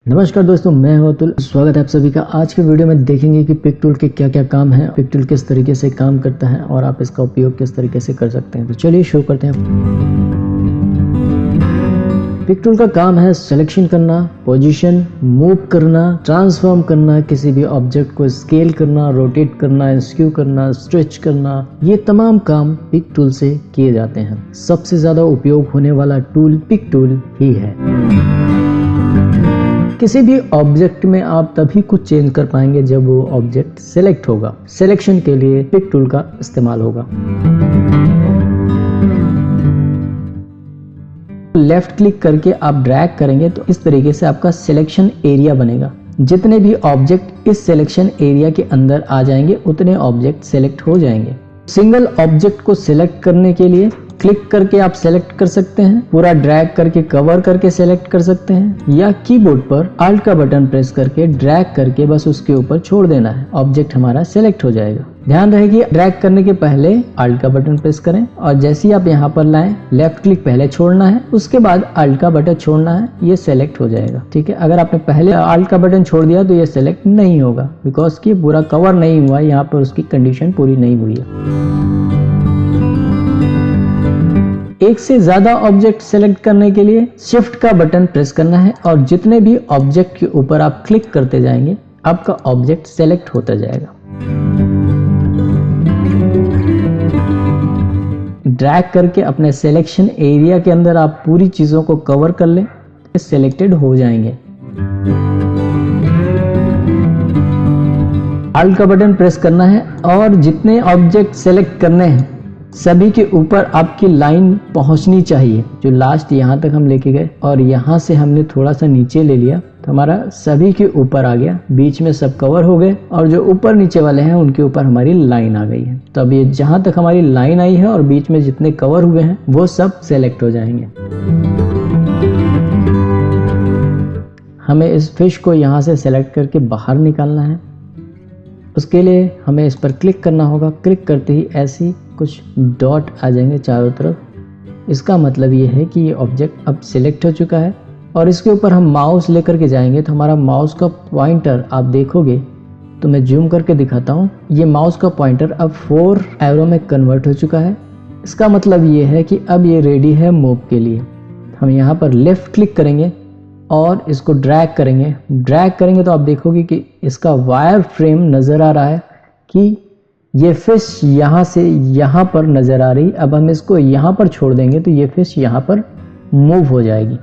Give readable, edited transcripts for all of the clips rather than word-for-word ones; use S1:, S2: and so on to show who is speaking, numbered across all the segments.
S1: नमस्कार दोस्तों, मैं हूं अतुल। स्वागत है आप सभी का। आज के वीडियो में देखेंगे कि पिक टूल के क्या क्या काम हैं, पिक टूल किस तरीके से काम करता है और आप इसका उपयोग किस तरीके से कर सकते हैं। तो चलिए शुरू करते हैं। पिक टूल का काम है सिलेक्शन करना, पोजीशन, मूव करना, ट्रांसफॉर्म करना, किसी भी ऑब्जेक्ट को स्केल करना, रोटेट करना, स्क्यू करना, स्ट्रेच करना। ये तमाम काम पिक टूल से किए जाते हैं। सबसे ज्यादा उपयोग होने वाला टूल पिक टूल ही है। किसी भी ऑब्जेक्ट में आप तभी कुछ चेंज कर पाएंगे जब वो ऑब्जेक्ट सिलेक्ट होगा। सिलेक्शन के लिए पिक टूल का इस्तेमाल होगा। लेफ्ट क्लिक करके आप ड्रैग करेंगे तो इस तरीके से आपका सिलेक्शन एरिया बनेगा। जितने भी ऑब्जेक्ट इस सिलेक्शन एरिया के अंदर आ जाएंगे उतने ऑब्जेक्ट सिलेक्ट हो जाएंगे। सिंगल ऑब्जेक्ट को सिलेक्ट करने के लिए क्लिक करके आप सेलेक्ट कर सकते हैं, पूरा ड्रैग करके कवर करके सेलेक्ट कर सकते हैं, या कीबोर्ड पर Alt का बटन प्रेस करके ड्रैग करके बस उसके ऊपर छोड़ देना है, ऑब्जेक्ट हमारा सेलेक्ट हो जाएगा। ध्यान रहे कि ड्रैग करने के पहले Alt का बटन प्रेस करें और जैसे ही आप यहाँ पर लाएं लेफ्ट क्लिक पहले छोड़ना है, उसके बाद Alt का बटन छोड़ना है, ये सेलेक्ट हो जाएगा। ठीक है, अगर आपने पहले Alt का बटन छोड़ दिया तो ये सेलेक्ट नहीं होगा, बिकॉज कि पूरा कवर नहीं हुआ, यहाँ पर उसकी कंडीशन पूरी नहीं हुई है। एक से ज्यादा ऑब्जेक्ट सेलेक्ट करने के लिए शिफ्ट का बटन प्रेस करना है और जितने भी ऑब्जेक्ट के ऊपर आप क्लिक करते जाएंगे आपका ऑब्जेक्ट सेलेक्ट होता जाएगा। ड्रैग करके अपने सिलेक्शन एरिया के अंदर आप पूरी चीजों को कवर कर लें, सिलेक्टेड हो जाएंगे। Alt का बटन प्रेस करना है और जितने ऑब्जेक्ट सेलेक्ट करने हैं सभी के ऊपर आपकी लाइन पहुंचनी चाहिए। जो लास्ट यहाँ तक हम लेके गए और यहाँ से हमने थोड़ा सा नीचे ले लिया तो हमारा सभी के ऊपर आ गया, बीच में सब कवर हो गए और जो ऊपर नीचे वाले हैं उनके ऊपर हमारी लाइन आ गई है। तो अब ये जहां तक हमारी लाइन आई है और बीच में जितने कवर हुए हैं वो सब सेलेक्ट हो जाएंगे। हमें इस फिश को यहाँ से सेलेक्ट करके बाहर निकालना है। उसके लिए हमें इस पर क्लिक करना होगा। क्लिक करते ही ऐसी कुछ डॉट आ जाएंगे चारों तरफ। इसका मतलब ये है कि ये ऑब्जेक्ट अब सिलेक्ट हो चुका है और इसके ऊपर हम माउस लेकर के जाएंगे तो हमारा माउस का पॉइंटर आप देखोगे तो मैं जूम करके दिखाता हूँ। ये माउस का पॉइंटर अब 4 एरो में कन्वर्ट हो चुका है। इसका मतलब ये है कि अब ये रेडी है मूव के लिए। हम यहाँ पर लेफ्ट क्लिक करेंगे और इसको ड्रैग करेंगे। ड्रैग करेंगे तो आप देखोगे कि इसका वायर फ्रेम नज़र आ रहा है कि ये फिश यहाँ से यहाँ पर नज़र आ रही। अब हम इसको यहाँ पर छोड़ देंगे तो ये फिश यहाँ पर मूव हो जाएगी।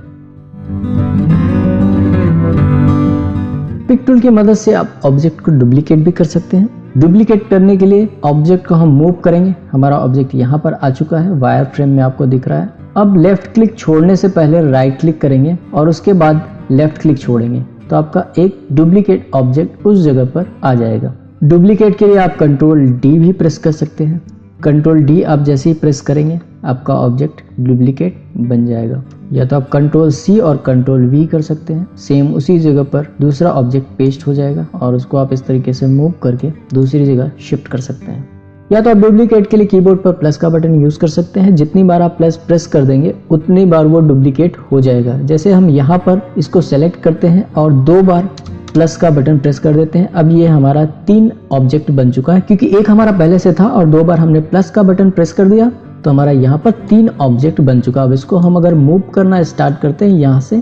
S1: पिक टूल की मदद से आप ऑब्जेक्ट को डुप्लीकेट भी कर सकते हैं। डुप्लीकेट करने के लिए ऑब्जेक्ट को हम मूव करेंगे। हमारा ऑब्जेक्ट यहाँ पर आ चुका है, वायर फ्रेम में आपको दिख रहा है। अब लेफ्ट क्लिक छोड़ने से पहले राइट क्लिक करेंगे और उसके बाद लेफ्ट क्लिक छोड़ेंगे तो आपका एक डुप्लीकेट ऑब्जेक्ट उस जगह पर आ जाएगा। डुप्लीकेट के लिए आप कंट्रोल डी भी प्रेस कर सकते हैं। कंट्रोल डी आप जैसे ही प्रेस करेंगे आपका ऑब्जेक्ट डुप्लीकेट बन जाएगा। या तो आप कंट्रोल सी और कंट्रोल वी कर सकते हैं, सेम उसी जगह पर दूसरा ऑब्जेक्ट पेस्ट हो जाएगा और उसको आप इस तरीके से मूव करके दूसरी जगह शिफ्ट कर सकते हैं। या तो आप डुप्लीकेट के लिए कीबोर्ड पर प्लस का बटन यूज कर सकते हैं। जितनी बार आप प्लस प्रेस कर देंगे उतनी बार वो डुप्लीकेट हो जाएगा। जैसे हम यहाँ पर इसको सेलेक्ट करते हैं और 2 बार प्लस का बटन प्रेस कर देते हैं, अब ये हमारा 3 ऑब्जेक्ट बन चुका है, क्योंकि एक हमारा पहले से था और 2 बार हमने प्लस का बटन प्रेस कर दिया तो हमारा यहाँ पर 3 ऑब्जेक्ट बन चुका। अब इसको हम अगर मूव करना स्टार्ट करते हैं यहाँ से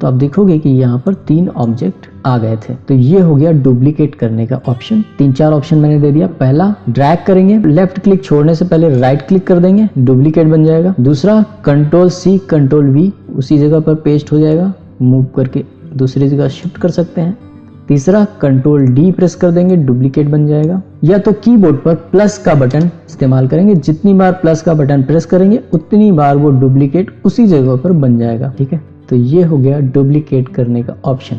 S1: तो आप देखोगे कि यहाँ पर 3 ऑब्जेक्ट आ गए थे। तो ये हो गया डुप्लीकेट करने का ऑप्शन। 3-4 ऑप्शन मैंने दे दिया। पहला, ड्रैग करेंगे, लेफ्ट क्लिक छोड़ने से पहले राइट क्लिक कर देंगे, डुप्लीकेट बन जाएगा। दूसरा, कंट्रोल सी कंट्रोल वी उसी जगह पर पेस्ट हो जाएगा, मूव करके दूसरी जगह शिफ्ट कर सकते हैं। तीसरा, कंट्रोल डी प्रेस कर देंगे, डुप्लीकेट बन जाएगा। या तो कीबोर्ड पर प्लस का बटन इस्तेमाल करेंगे, जितनी बार प्लस का बटन प्रेस करेंगे उतनी बार वो डुप्लीकेट उसी जगह पर बन जाएगा। ठीक है, तो ये हो गया डुप्लीकेट करने का ऑप्शन।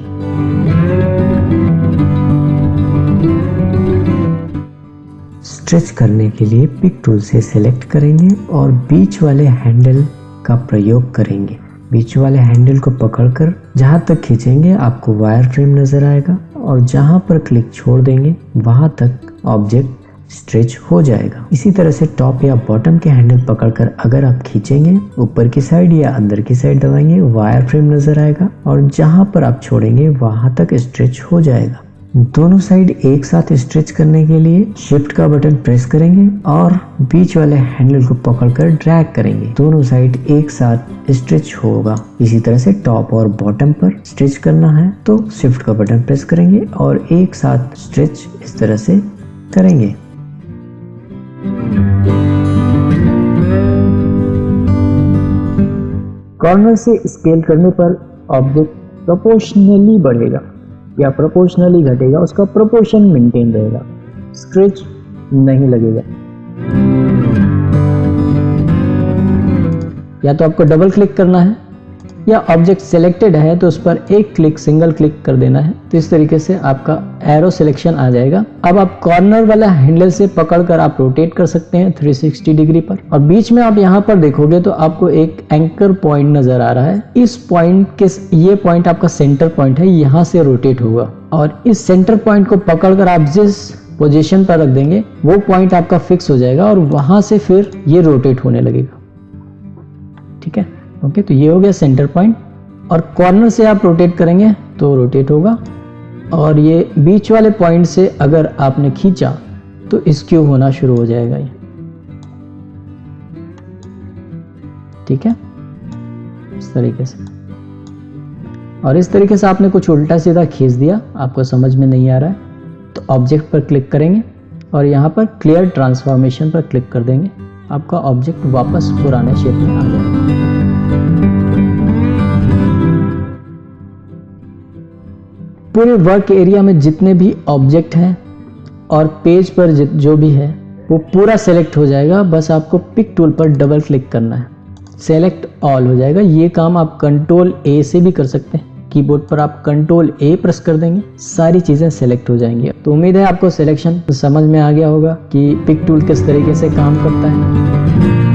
S1: स्ट्रेच करने के लिए पिक टूल से सिलेक्ट करेंगे और बीच वाले हैंडल का प्रयोग करेंगे। बीच वाले हैंडल को पकड़कर जहां तक खींचेंगे आपको वायर फ्रेम नजर आएगा और जहां पर क्लिक छोड़ देंगे वहां तक ऑब्जेक्ट स्ट्रेच हो जाएगा। इसी तरह से टॉप या बॉटम के हैंडल पकड़कर अगर आप खींचेंगे, ऊपर की साइड या अंदर की साइड दबाएंगे, वायर फ्रेम नजर आएगा और जहां पर आप छोड़ेंगे वहां तक स्ट्रेच हो जाएगा। दोनों साइड एक साथ स्ट्रेच करने के लिए शिफ्ट का बटन प्रेस करेंगे और बीच वाले हैंडल को पकड़कर ड्रैग करेंगे, दोनों साइड एक साथ स्ट्रेच होगा। इसी तरह से टॉप और बॉटम पर स्ट्रेच करना है तो शिफ्ट का बटन प्रेस करेंगे और एक साथ स्ट्रेच इस तरह से करेंगे। कॉर्नर से स्केल करने पर ऑब्जेक्ट प्रोपोर्शनली बढ़ेगा या प्रोपोर्शनली घटेगा, उसका प्रोपोर्शन मेंटेन रहेगा, स्क्रैच नहीं लगेगा। या तो आपको डबल क्लिक करना है या ऑब्जेक्ट सिलेक्टेड है तो उस पर एक क्लिक, सिंगल क्लिक कर देना है, तो इस तरीके से आपका एरो सिलेक्शन आ जाएगा। अब आप कॉर्नर वाला हैंडल से पकड़कर आप रोटेट कर सकते हैं 360 डिग्री पर, और बीच में आप यहाँ पर देखोगे तो आपको एक एंकर पॉइंट नजर आ रहा है। इस पॉइंट के, ये पॉइंट आपका सेंटर पॉइंट है, यहाँ से रोटेट होगा और इस सेंटर पॉइंट को पकड़कर आप जिस पोजीशन पर रख देंगे वो पॉइंट आपका फिक्स हो जाएगा और वहां से फिर ये रोटेट होने लगेगा। ठीक है, ओके, तो ये हो गया सेंटर पॉइंट। और कॉर्नर से आप रोटेट करेंगे तो रोटेट होगा और ये बीच वाले पॉइंट से अगर आपने खींचा तो स्क्यू होना शुरू हो जाएगा ये। ठीक है, इस तरीके से। और इस तरीके से आपने कुछ उल्टा सीधा खींच दिया, आपको समझ में नहीं आ रहा है तो ऑब्जेक्ट पर क्लिक करेंगे और यहाँ पर क्लियर ट्रांसफॉर्मेशन पर क्लिक कर देंगे, आपका ऑब्जेक्ट वापस पुराने शेप में आ जाएगा। पूरे वर्क एरिया में जितने भी ऑब्जेक्ट हैं और पेज पर जो भी है वो पूरा सेलेक्ट हो जाएगा। बस आपको पिक टूल पर डबल क्लिक करना है, सेलेक्ट ऑल हो जाएगा। ये काम आप कंट्रोल ए से भी कर सकते हैं, कीबोर्ड पर आप कंट्रोल ए प्रेस कर देंगे, सारी चीजें सेलेक्ट हो जाएंगी। तो उम्मीद है आपको सिलेक्शन समझ में आ गया होगा कि पिक टूल किस तरीके से काम करता है।